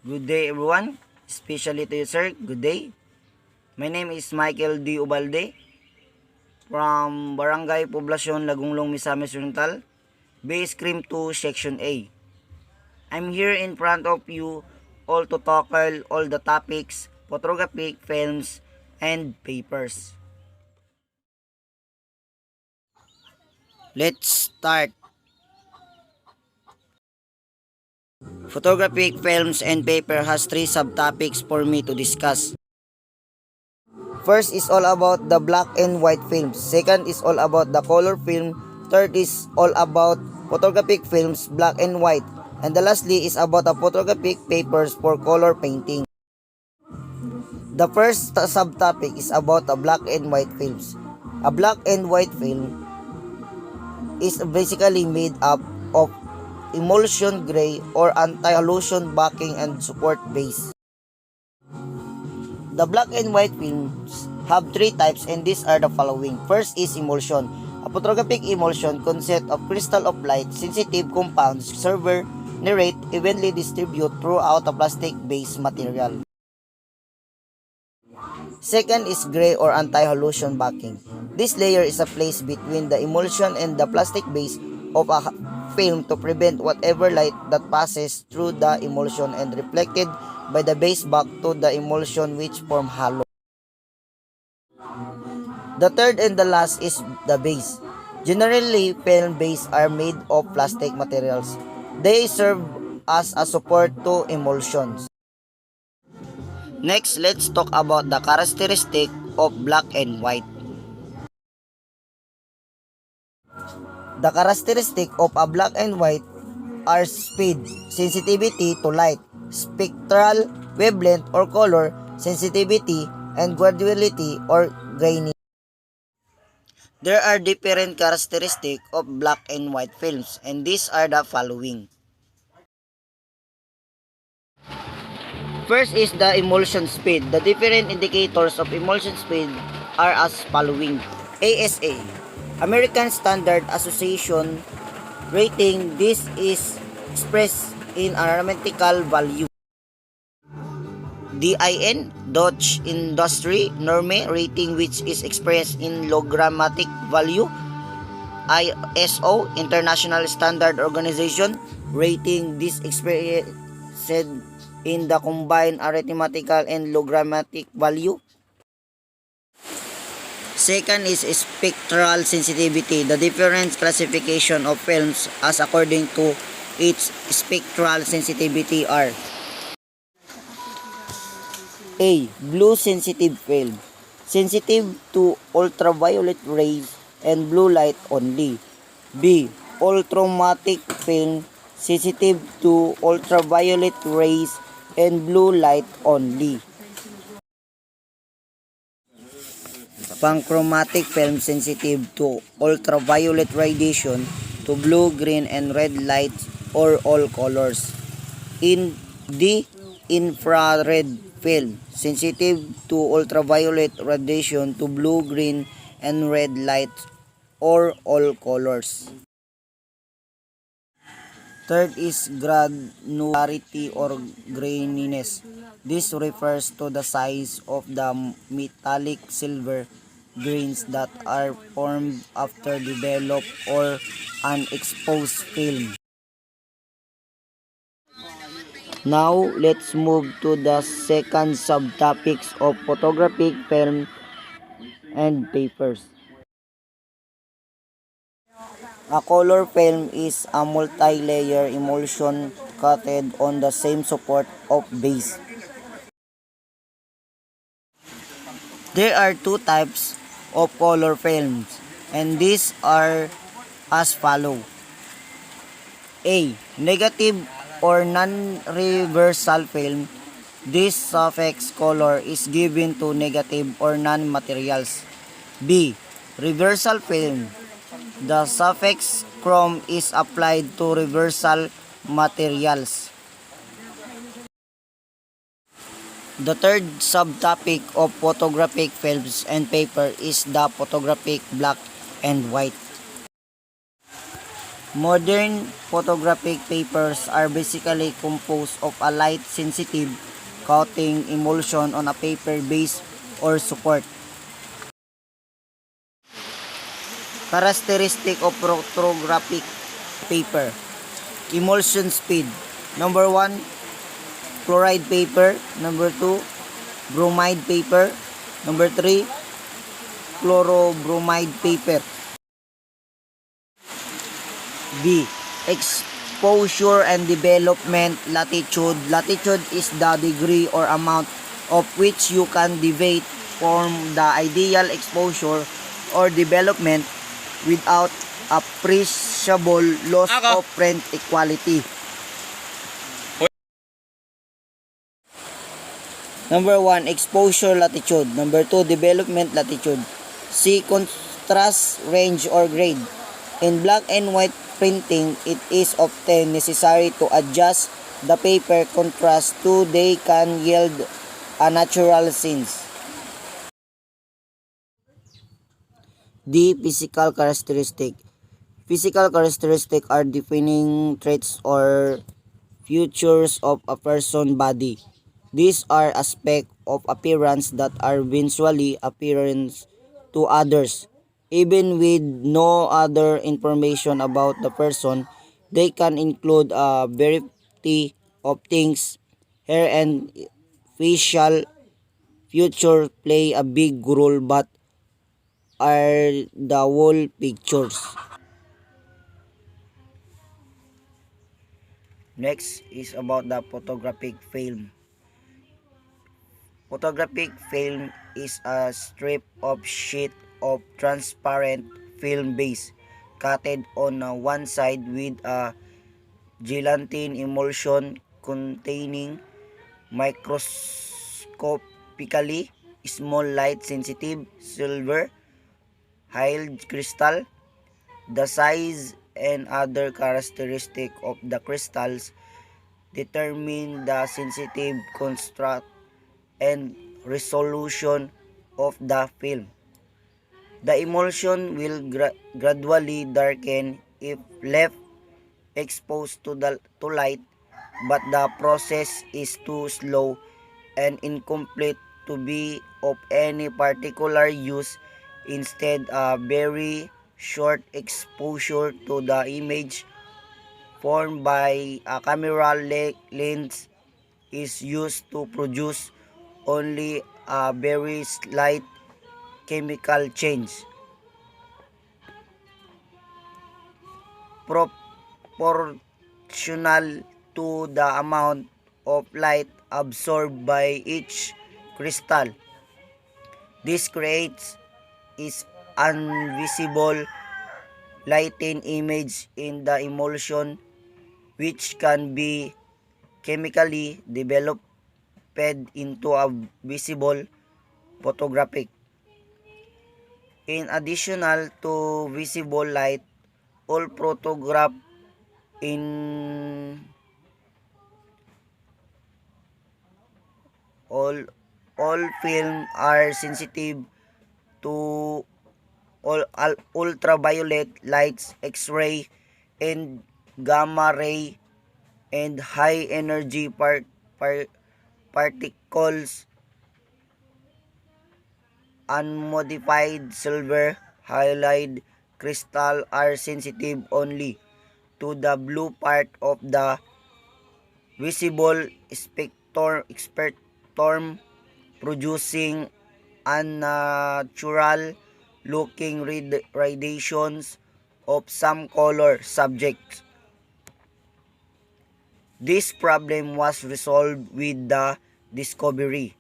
Good day everyone, especially to you sir, good day. My name is Michael D. Ubalde from Barangay Poblacion, Lagunglong, Misamis Oriental, Base Cream 2, Section A. I'm here in front of you all to tackle all the topics, photographic, films, and papers. Let's start. Photographic, films, and paper has three subtopics for me to discuss. First is all about the black and white films. Second is all about the color film. Third is all about photographic films, black and white. And the lastly is about the photographic papers for color painting. The first subtopic is about the black and white films. A black and white film is basically made up of emulsion gray or anti-hallution backing and support base. The black and white films have three types and these are the following. First is emulsion. A photographic emulsion consists of crystal of light sensitive compounds server narrate evenly distribute throughout a plastic based material. Second is gray or anti-hallution backing. This layer is a place between the emulsion and the plastic base of a film to prevent whatever light that passes through the emulsion and reflected by the base back to the emulsion which form halo. The third and the last is the base. Generally, film bases are made of plastic materials. They serve as a support to emulsions. Next, let's talk about the characteristic of black and white. The characteristic of a black and white are speed, sensitivity to light, spectral wavelength or color, sensitivity, and graduality or graininess. There are different characteristics of black and white films, and these are the following. First is the emulsion speed. The different indicators of emulsion speed are as following. ASA, American Standard Association rating. This is expressed in arithmetical value. DIN, Dodge Industry Norme rating which is expressed in logrammatic value. ISO, International Standard Organization rating this expressed in the combined arithmetical and logrammatic value. Second is spectral sensitivity. The different classification of films as according to its spectral sensitivity are: A. Blue sensitive film, sensitive to ultraviolet rays and blue light only. B. Ultramatic film, sensitive to ultraviolet rays and blue light only. Panchromatic film, sensitive to ultraviolet radiation, to blue, green, and red lights or all colors. In the infrared film, sensitive to ultraviolet radiation, to blue, green, and red lights or all colors. Third is granularity or graininess. This refers to the size of the metallic silver grains that are formed after developed or unexposed film. Now, let's move to the second subtopics of photographic film and papers. A color film is a multi-layer emulsion coated on the same support of base. There are two types of color films, and these are as follow. A. Negative or non-reversal film. This suffix color is given to negative or non-materials. B. Reversal film. The suffix chrome is applied to reversal materials. The third subtopic of photographic films and paper is the photographic black and white. Modern photographic papers are basically composed of a light-sensitive coating emulsion on a paper base or support. Characteristic of photographic paper. Emulsion speed. Number 1, chloride paper. Number 2, bromide paper. Number 3, chlorobromide paper. B. Exposure and development latitude. Latitude is the degree or amount of which you can deviate from the ideal exposure or development without appreciable loss of print equality. Number 1, exposure latitude. Number 2, development latitude. C. Contrast range or grade. In black and white printing, it is often necessary to adjust the paper contrast so they can yield a natural scenes. D. Physical characteristic. Physical characteristics are defining traits or features of a person's body. These are aspects of appearance that are visually apparent to others. Even with no other information about the person, they can include a variety of things. Hair and facial features play a big role but are the whole pictures. Next is about the photographic film. Photographic film is a strip of sheet of transparent film base cutted on one side with a gelatin emulsion containing microscopically small light sensitive silver halide crystal. The size and other characteristics of the crystals determine the sensitive construct and resolution of the film. The emulsion will gradually darken if left exposed to light, but the process is too slow and incomplete to be of any particular use. Instead, a very short exposure to the image formed by a camera lens is used to produce only a very slight chemical change proportional to the amount of light absorbed by each crystal. This creates is invisible lighting image in the emulsion which can be chemically developed into a visible photographic. In additional to visible light, all photograph in all all film are sensitive to ultraviolet lights, X-ray, and gamma ray, and high energy particles. Unmodified silver halide crystal are sensitive only to the blue part of the visible spectrum, producing unnatural looking radiations of some color subjects. This problem was resolved with the discovery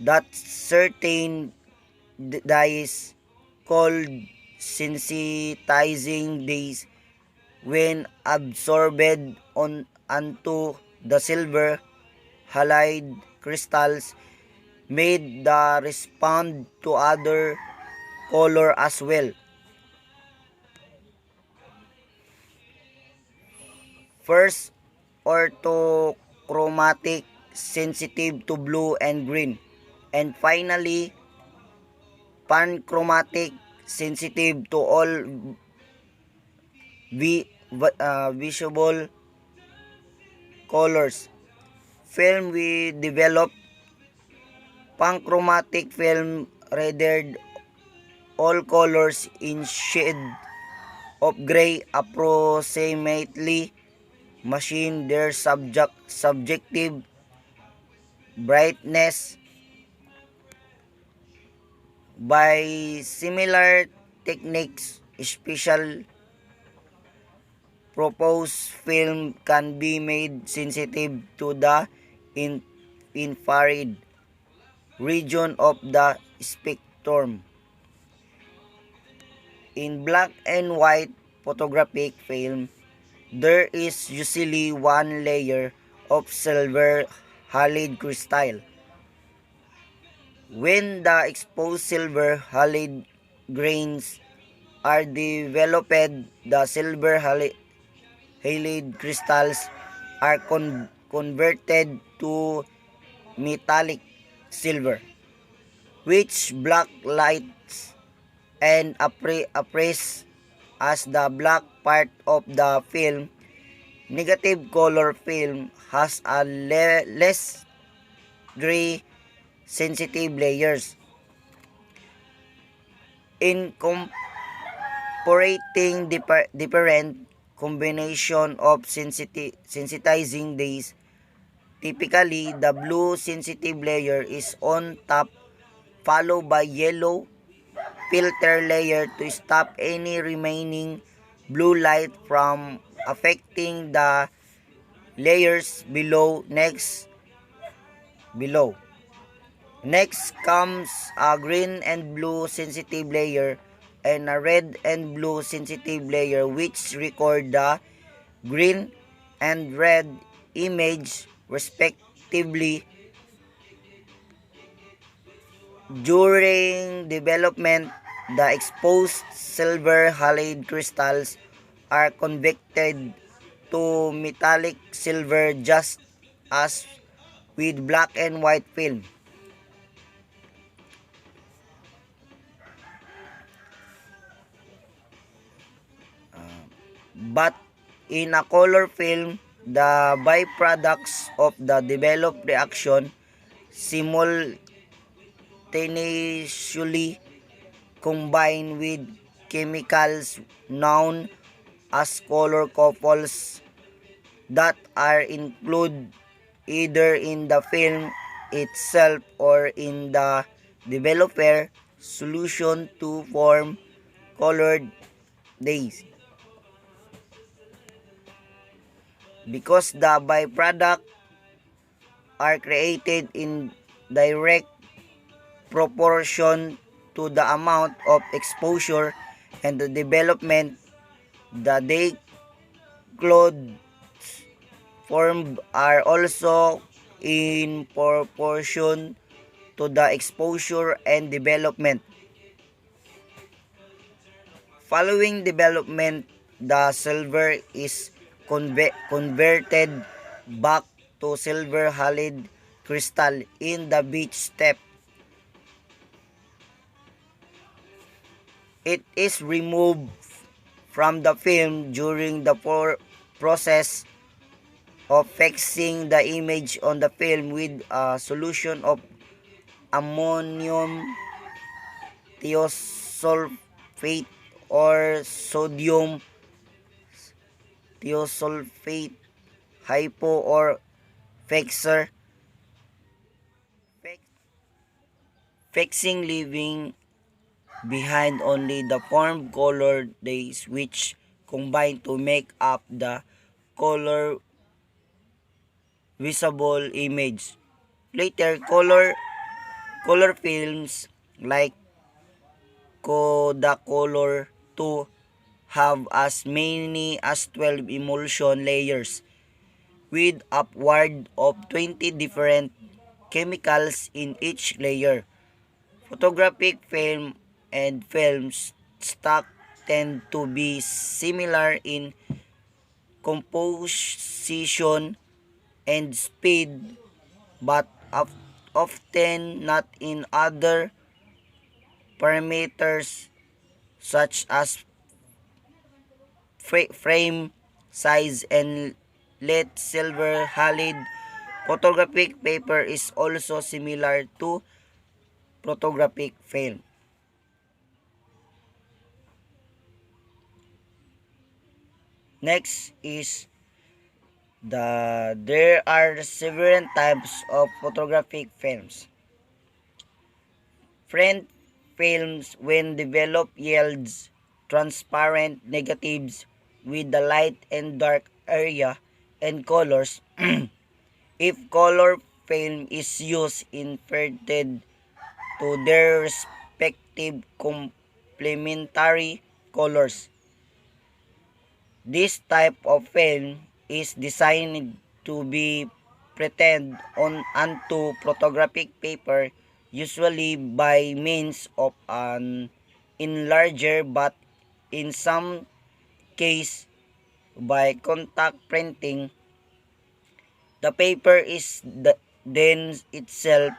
that certain dyes called sensitizing dyes, when absorbed onto the silver halide crystals, made the respond to other color as well. First, orthochromatic, sensitive to blue and green, and finally panchromatic, sensitive to all visible colors. Film we develop panchromatic film rendered all colors in shade of gray approximately machine their subjective brightness by similar techniques. Special proposed film can be made sensitive to the infrared region of the spectrum. In black and white photographic film, there is usually one layer of silver halide crystal. When the exposed silver halide grains are developed, the silver halide crystals are converted to metallic silver, which black lights and appraise as the black part of the film. Negative color film has a less gray sensitive layers. Incorporating different combination of sensitizing days, typically the blue sensitive layer is on top, followed by yellow filter layer to stop any remaining blue light from affecting the layers below. Next comes a green and blue sensitive layer and a red and blue sensitive layer, which record the green and red image respectively. During development, the exposed silver halide crystals are converted to metallic silver just as with black and white film. But in a color film, the byproducts of the developed reaction simultaneously combine with chemicals known as color couples that are included either in the film itself or in the developer solution to form colored days. Because the byproduct are created in direct proportion to the amount of exposure and the development, the day clothes formed are also in proportion to the exposure and development. Following development, the silver is converted back to silver halide crystal in the beach step. It is removed from the film during the process of fixing the image on the film with a solution of ammonium thiosulfate or sodium thiosulfate hypo or fixer. Fixing leaving behind only the formed color days which combine to make up the color visible image. Later, color films like Kodacolor 2 have as many as 12 emulsion layers with upward of 20 different chemicals in each layer. Photographic film and film stock tend to be similar in composition and speed, but often not in other parameters such as frame size and lead silver halide. Photographic paper is also similar to photographic film. Next is there are several types of photographic films. Front films, when developed, yields transparent negatives with the light and dark area and colors. If color film is used inverted to their respective complementary colors. This type of film is designed to be printed on onto photographic paper, usually by means of an enlarger, but in some case by contact printing. The paper is then itself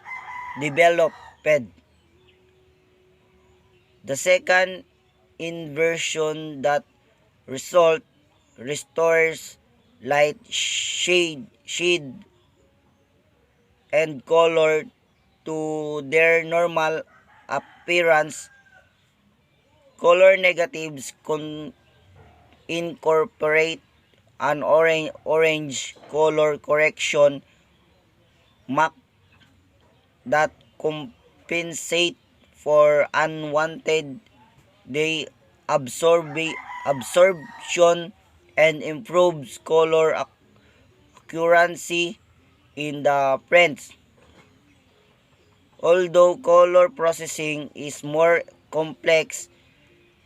developed. The second inversion that result restores light, shade and color to their normal appearance. Color negatives incorporate an orange color correction mark that compensate for unwanted day absorption and improves color accuracy in the prints. Although color processing is more complex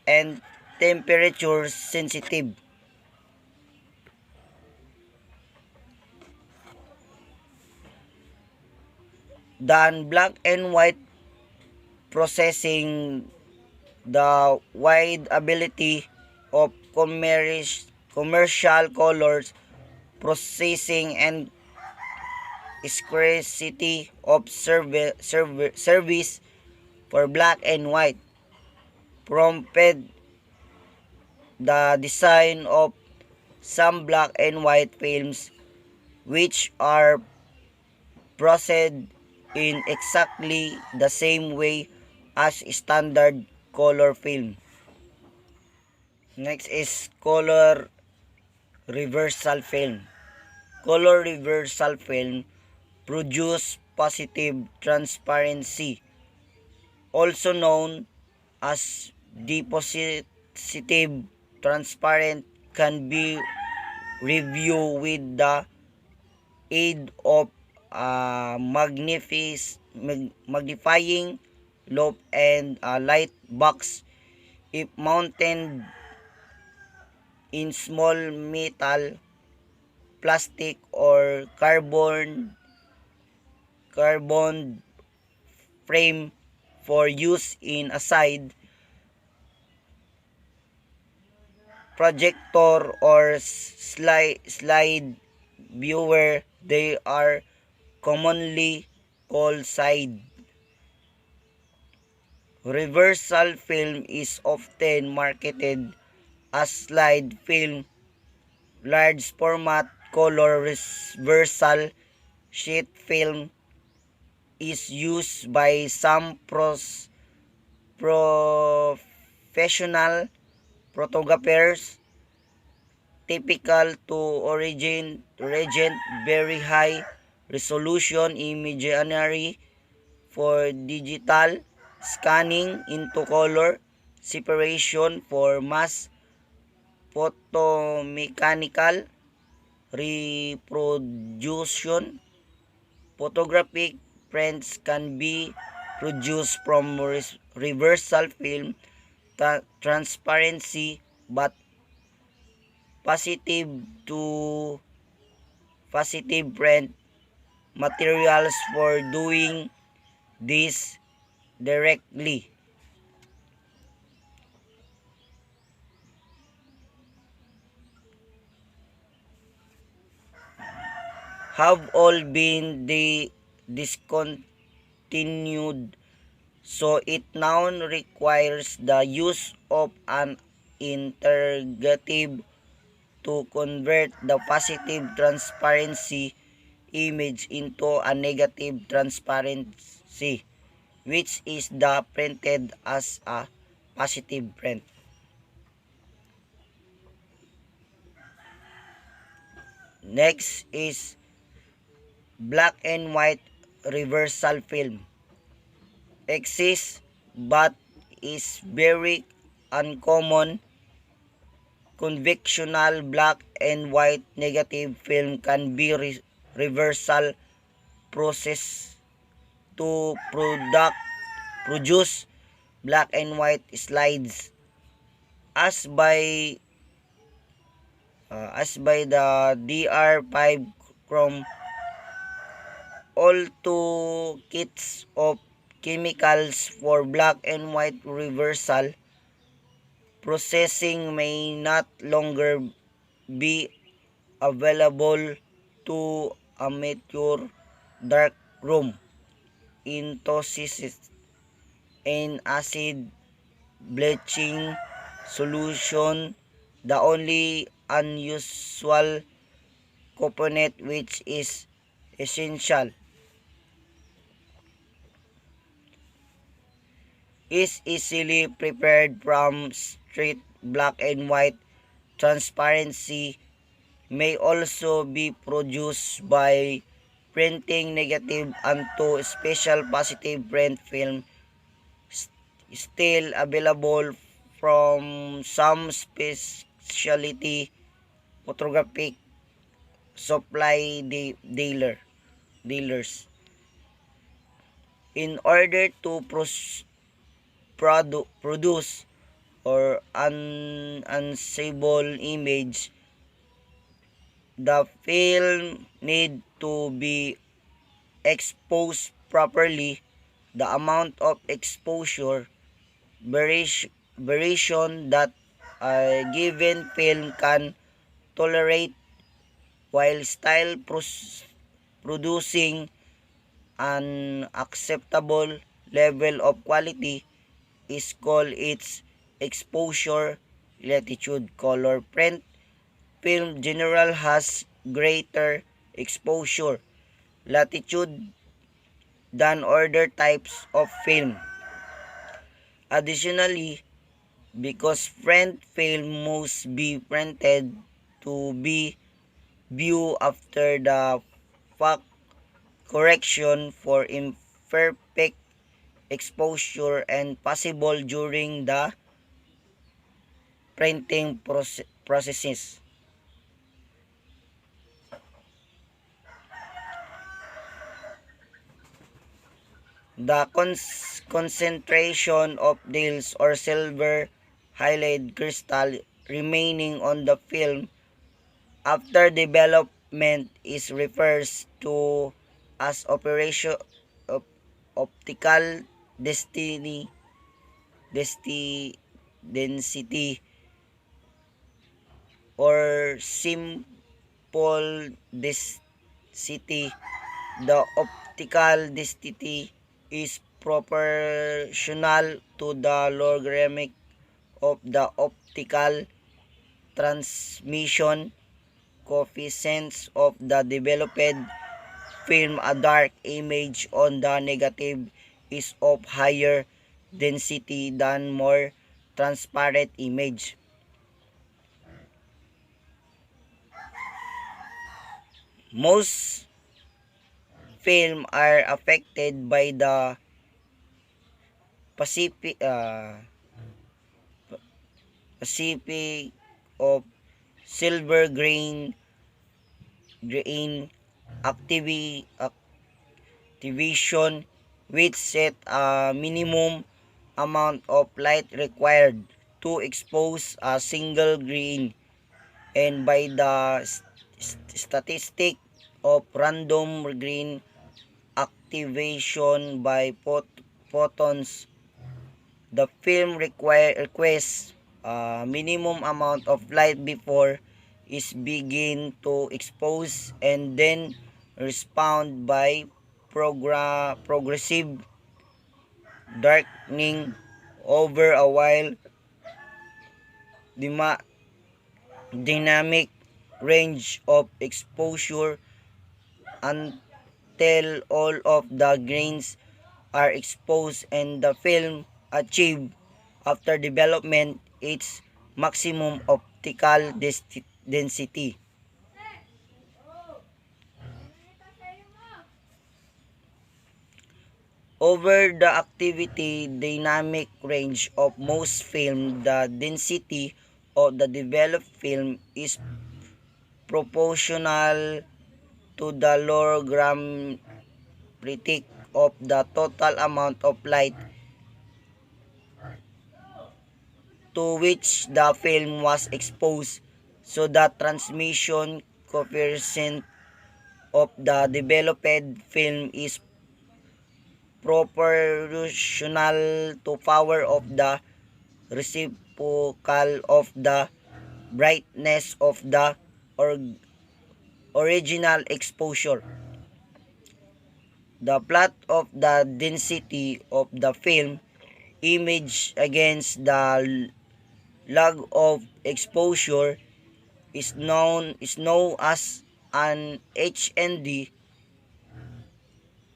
and temperature sensitive than black and white processing, the wide ability of commercial colors processing and scarcity of service for black and white prompted the design of some black and white films which are processed in exactly the same way as standard color film. Next is color reversal film. Color reversal film produce positive transparency, also known as depositive transparent, can be reviewed with the aid of a magnifying loupe and a light box. If mounted in small metal, plastic, or carbon frame for use in a side projector or slide viewer, they are commonly called side. Reversal film is often marketed as slide film. Large format color reversal sheet film is used by some professional photographers, typical to regent very high resolution imagery for digital scanning into color separation for mass photomechanical reproduction. Photographic prints can be produced from reversal film transparency, but positive to positive print materials for doing this directly have all been discontinued, so it now requires the use of an integrative to convert the positive transparency image into a negative transparency, which is the printed as a positive print. Next is black and white reversal film. Exists but is very uncommon. Conventional black and white negative film can be reversal process to produce black and white slides as by the DR5 Chrome. All two kits of chemicals for black and white reversal processing may not longer be available to amateur darkroom enthusiasts in acid bleaching solution. The only unusual component which is essential is easily prepared from straight black and white. Transparency may also be produced by printing negative onto special positive print film still available from some specialty photographic supply dealers. In order to produce or unsable image, the film need to be exposed properly. The amount of exposure variation that a given film can tolerate while still producing an acceptable level of quality is called its exposure latitude. Color print film general has greater exposure latitude than other types of film. Additionally, because print film must be printed to be viewed after the fact correction for imperfect exposure and possible during the printing processes. The concentration of nails or silver highlight crystal remaining on the film after development is refers to as operation of optical density or simple density. The optical density is proportional to the logarithmic of the optical transmission coefficients of the developed film. A dark image on the negative is of higher density than more transparent image. Most film are affected by the Pacific of silver grain activation, which set a minimum amount of light required to expose a single grain, and by the statistic of random grain activation by photons. The film requests a minimum amount of light before is begin to expose and then respond by progressive darkening over a while. Dynamic range of exposure until all of the grains are exposed and the film achieve after development its maximum optical density. Over the activity dynamic range of most film, the density of the developed film is proportional to the logarithmic of the total amount of light to which the film was exposed. So the transmission coefficient of the developed film is proportional to power of the reciprocal of the brightness of the original exposure. The plot of the density of the film image against the log of exposure is known as an HND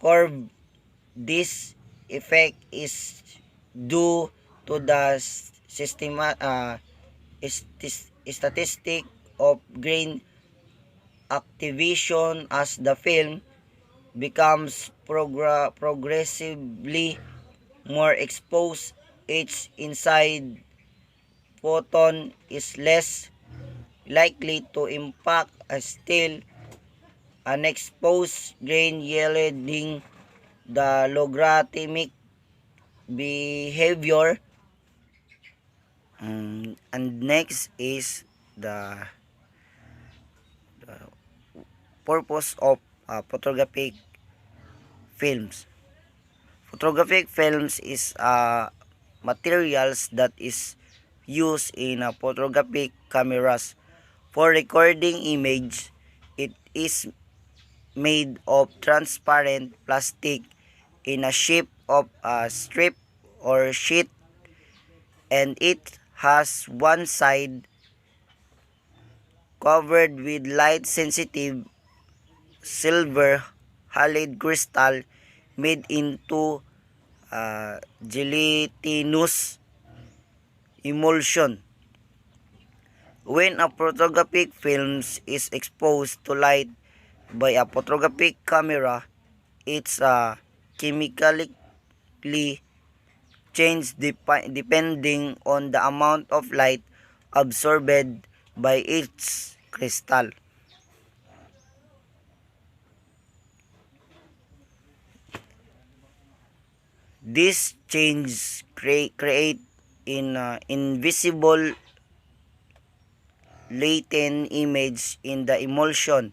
curve. This effect is due to the statistic of grain activation as the film becomes progressively more exposed. Its inside photon is less likely to impact a still unexposed grain, yielding the logarithmic behavior. And next is the purpose of photographic films. Photographic films is materials that is used in photographic cameras for recording image. It is made of transparent plastic in a shape of a strip or sheet, and it has one side covered with light sensitive silver halide crystal made into gelatinous emulsion. When a photographic film is exposed to light by a photographic camera, it's chemically changed depending on the amount of light absorbed by its crystal. This change create in invisible latent image in the emulsion,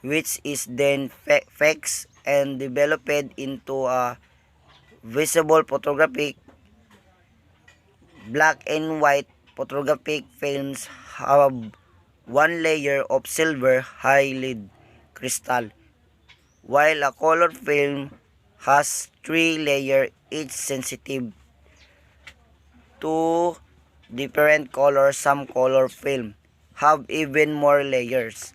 which is then fixed and developed into a visible photographic. Black and white photographic films have one layer of silver halide crystal, while a color film has three layers, each sensitive to different colors. Some color film have even more layers.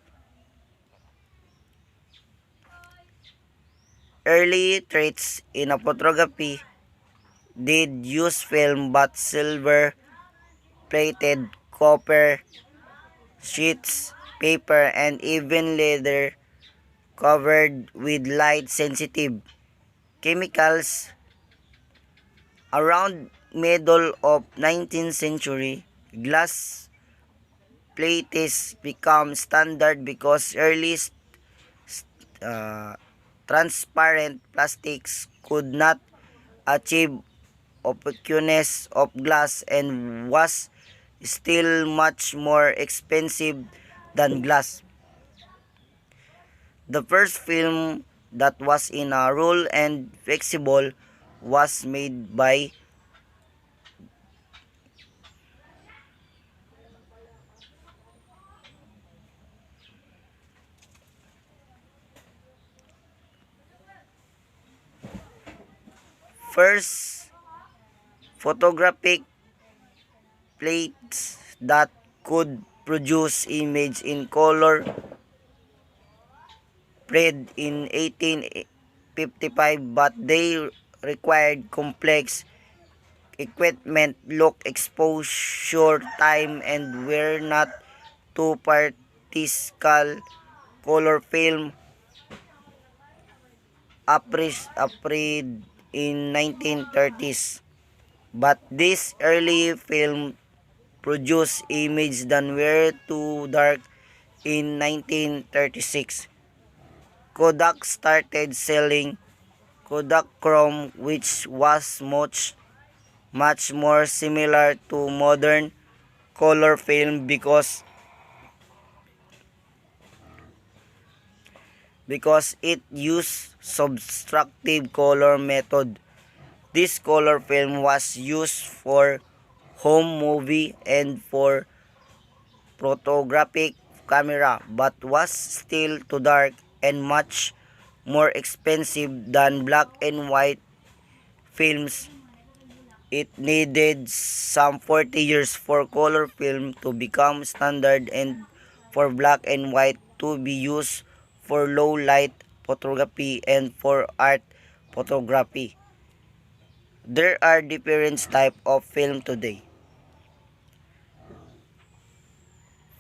Early traits in a photography did use film, but silver plated copper sheets, paper, and even leather covered with light sensitive chemicals. Around middle of 19th century, glass plates become standard because early uh, transparent plastics could not achieve opaqueness of glass and was still much more expensive than glass. The first film that was in a roll and flexible was made by first photographic plates that could produced image in color spread in 1855, but they required complex equipment, look, exposure time, and were not two particle color film appeared in 1930s. But this early film produced images that were too dark in 1936. Kodak started selling Kodachrome, which was much more similar to modern color film because it used subtractive color method. This color film was used for home movie and for photographic camera, but was still too dark and much more expensive than black and white films. It needed some 40 years for color film to become standard and for black and white to be used for low light photography and for art photography. There are different types of film today.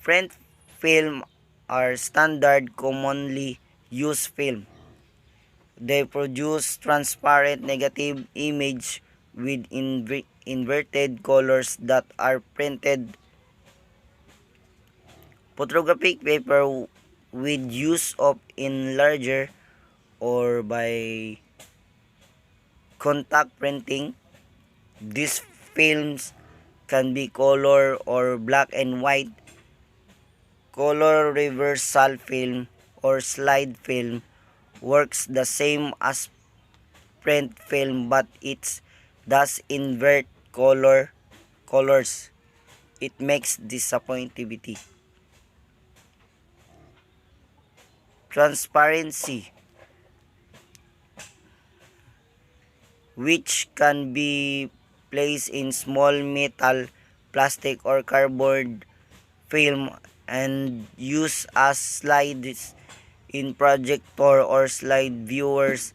Print film are standard commonly used film. They produce transparent negative image with inverted colors that are printed. Photographic paper with use of enlarger or by contact printing. These films can be color or black and white. Color reversal film or slide film works the same as print film, but it does invert colors. It makes disappointivity. Transparency, which can be placed in small metal, plastic, or cardboard film and used as slides in projector or slide viewers.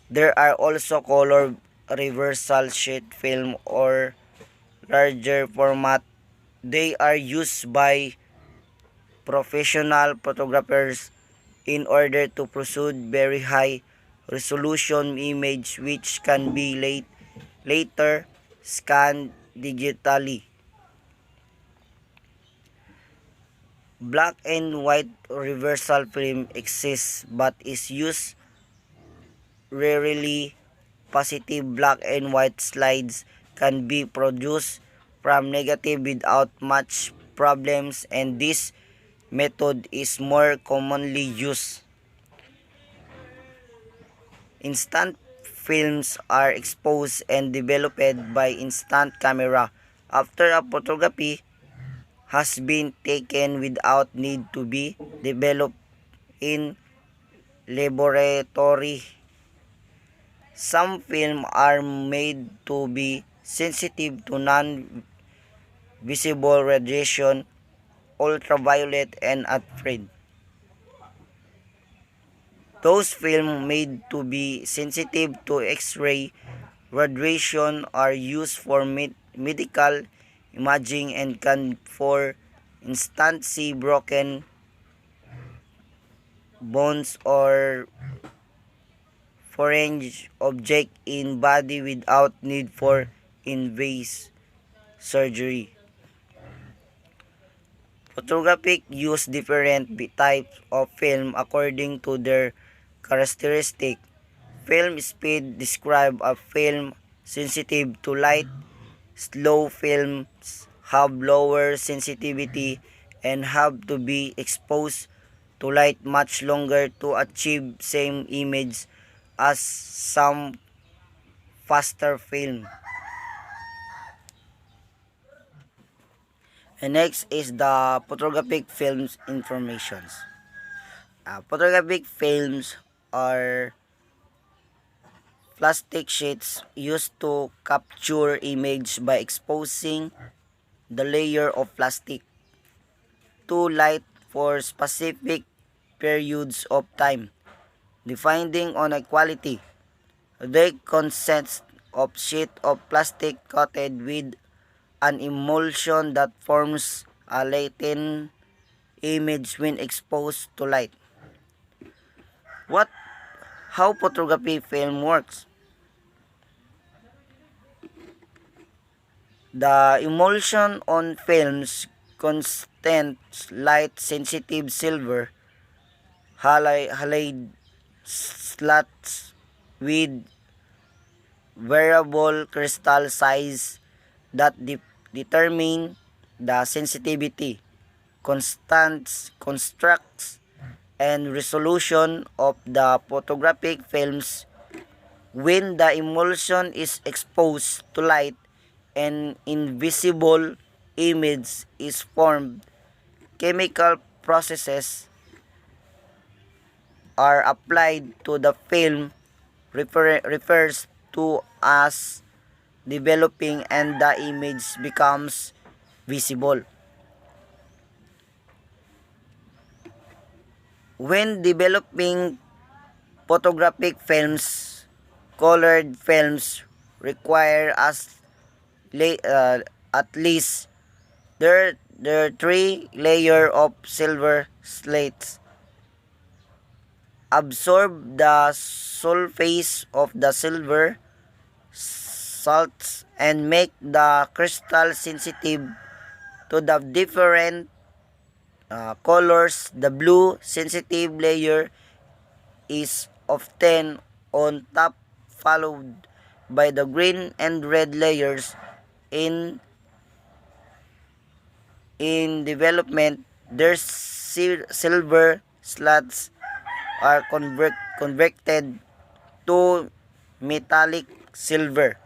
There are also color reversal sheet film or larger format. They are used by professional photographers in order to produce very high resolution image which can be later scanned digitally. Black and white reversal film exists but is used rarely. Positive black and white slides can be produced from negative without much problems, and this method is more commonly used. Instant films are exposed and developed by instant camera after a photography has been taken without need to be developed in laboratory. Some films are made to be sensitive to non-visible radiation, ultraviolet, and infrared. Those films made to be sensitive to X-ray radiation are used for medical imaging and can, for instance, see broken bones or foreign object in body without need for invasive surgery. Photographic use different types of film according to their characteristic. Film speed describe a film sensitive to light. Slow films have lower sensitivity and have to be exposed to light much longer to achieve same image as some faster film. And next is the photographic films informations. Photographic films are plastic sheets used to capture image by exposing the layer of plastic. to light for specific periods of time, depending on a quality. They consist of sheet of plastic coated with an emulsion that forms a latent image when exposed to light. What how photography film works? The emulsion on films contains light sensitive silver halide slats with variable crystal size that determine the sensitivity, constants, constructs, and resolution of the photographic films. When the emulsion is exposed to light, an invisible image is formed. Chemical processes are applied to the film refers to as developing, and the image becomes visible. When developing photographic films, colored films require at least there are three layer of silver slates absorb the surface of the silver salts and make the crystal sensitive to the different colors. The blue sensitive layer is often on top, followed by the green and red layers. In development, their silver slats are converted to metallic silver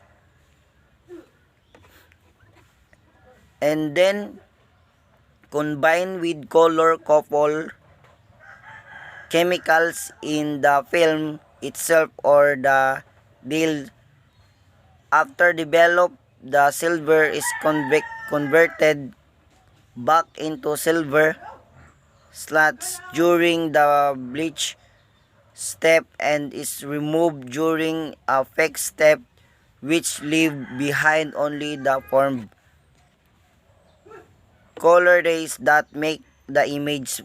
and then combined with color couple chemicals in the film itself or the deal. After developed, the silver is converted back into silver slats during the bleach step and is removed during a fake step, which leave behind only the formed color rays that make the image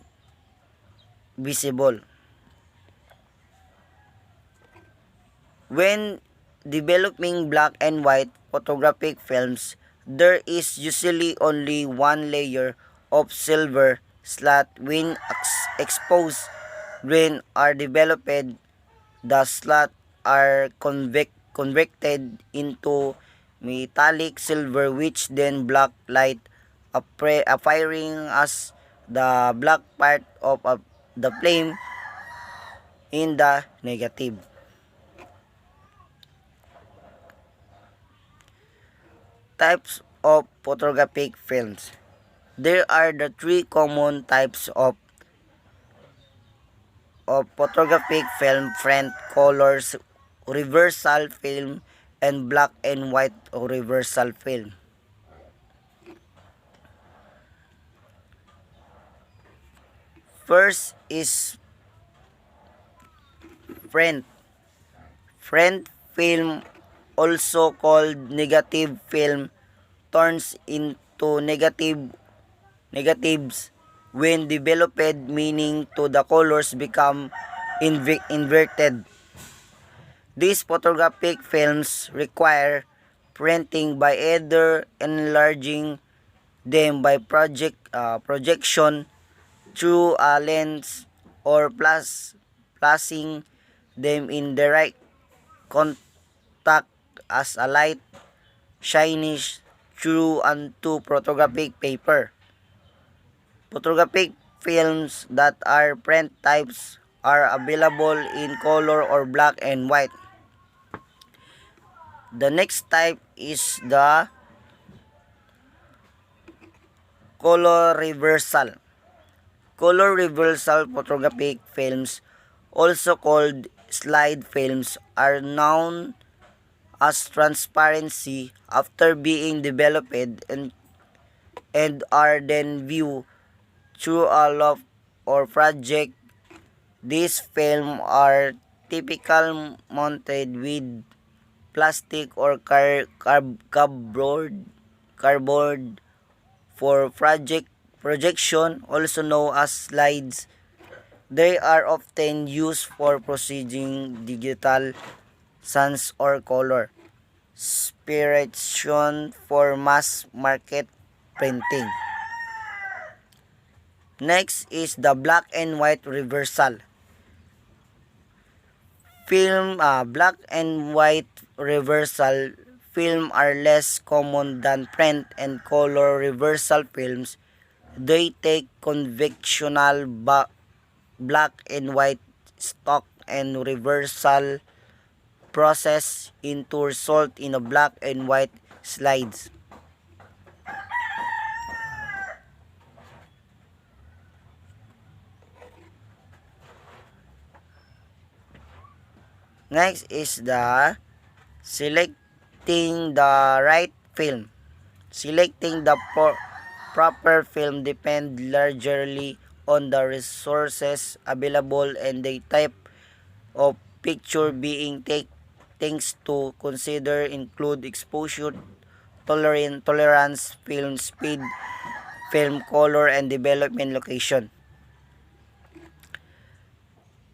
visible. When developing black and white photographic films, there is usually only one layer of silver slat. When exposed grain are developed, the slat are converted into metallic silver, which then black light appearing as the black part of the flame in the negative. Types of photographic films. There are the three common types of photographic film: print, colors, reversal film, and black and white reversal film. First is print. Print film, also called negative film, turns into negatives when developed, meaning to the colors become inverted. These photographic films require printing by either enlarging them by projection through a lens or placing them in direct contact as a light shines through onto photographic paper. Photographic films that are print types are available in color or black and white. The next type is the color reversal. Color reversal photographic films, also called slide films, are known as transparency after being developed and are then viewed through a loft or project. These films are typical mounted with plastic or cardboard for projection, also known as slides. They are often used for processing digital sounds or color separation for mass market printing. Next is the black and white reversal. Black and white reversal film are less common than print and color reversal films. They take conventional black and white stock and reversal process into result in a black and white slides. Next is the selecting the right film. Selecting the proper film depends largely on the resources available and the type of picture being taken. Things to consider include exposure tolerance, film speed, film color, and development location.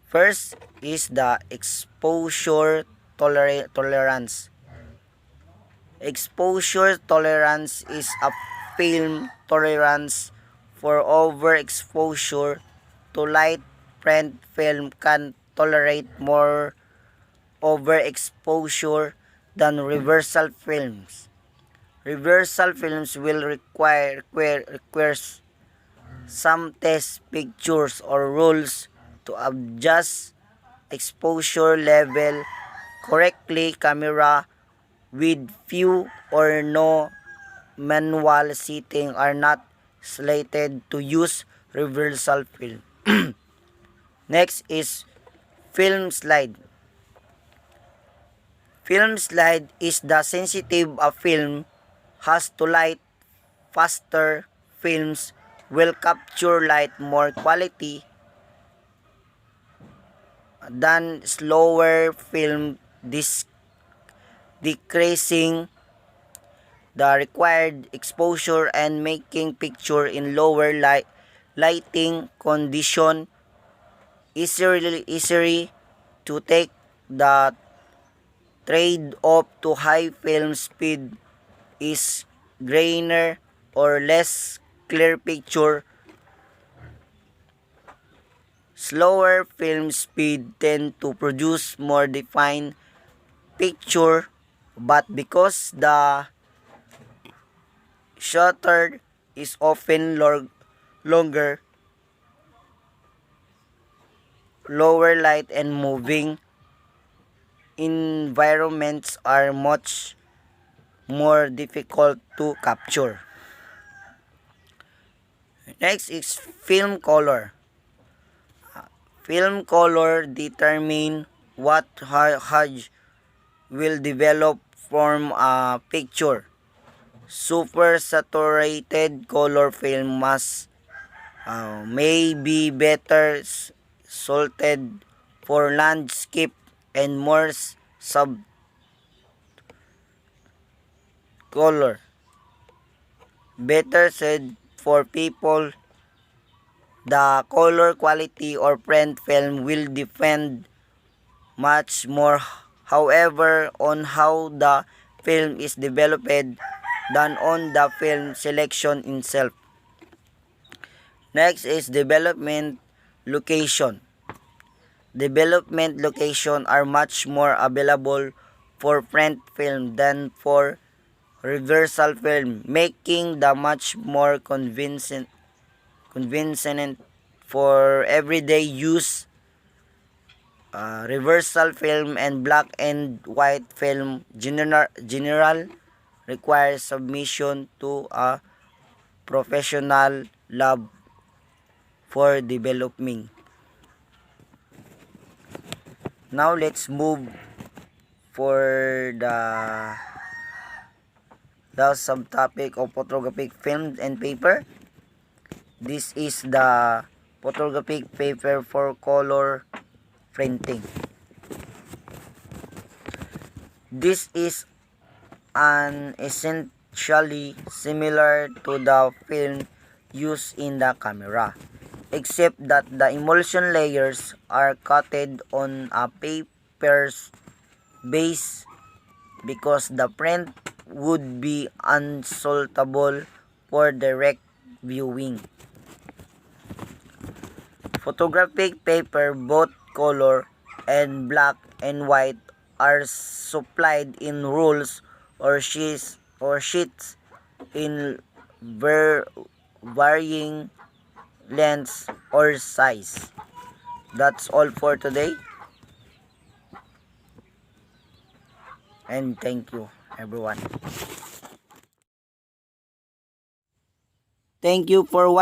First is the exposure tolerance. Exposure tolerance is a film tolerance for overexposure to light. Print film can tolerate more overexposure than reversal films. Reversal films will requires some test pictures or rules to adjust exposure level correctly. Camera with few or no manual setting are not slated to use reversal film. Next is film slide. Film slide is the sensitive a film has to light faster. Films will capture light more quality than slower film, decreasing the required exposure and making picture in lower lighting condition easier to take. The trade-off to high film speed is grainer or less clear picture. Slower film speed tend to produce more defined picture, but because the shutter is often longer, lower light and moving environments are much more difficult to capture. Next is film color. Film color determine what hues will develop from a picture. Super saturated color film may be better suited for landscape and more sub color. Better said for people, the color quality or print film will depend much more, however, on how the film is developed than on the film selection itself. Next is development location. Development location are much more available for print film than for reversal film, making the much more convenient for everyday use. Reversal film and black and white film general requires submission to a professional lab for developing. Now let's move for the last subtopic of photographic film and paper. This is the photographic paper for color printing. This is an essentially similar to the film used in the camera, except that the emulsion layers are coated on a paper's base because the print would be unsaltable for direct viewing. Photographic paper, both color and black and white, are supplied in rolls or sheets in varying lengths or size. That's all for today, and thank you everyone. Thank you for watching.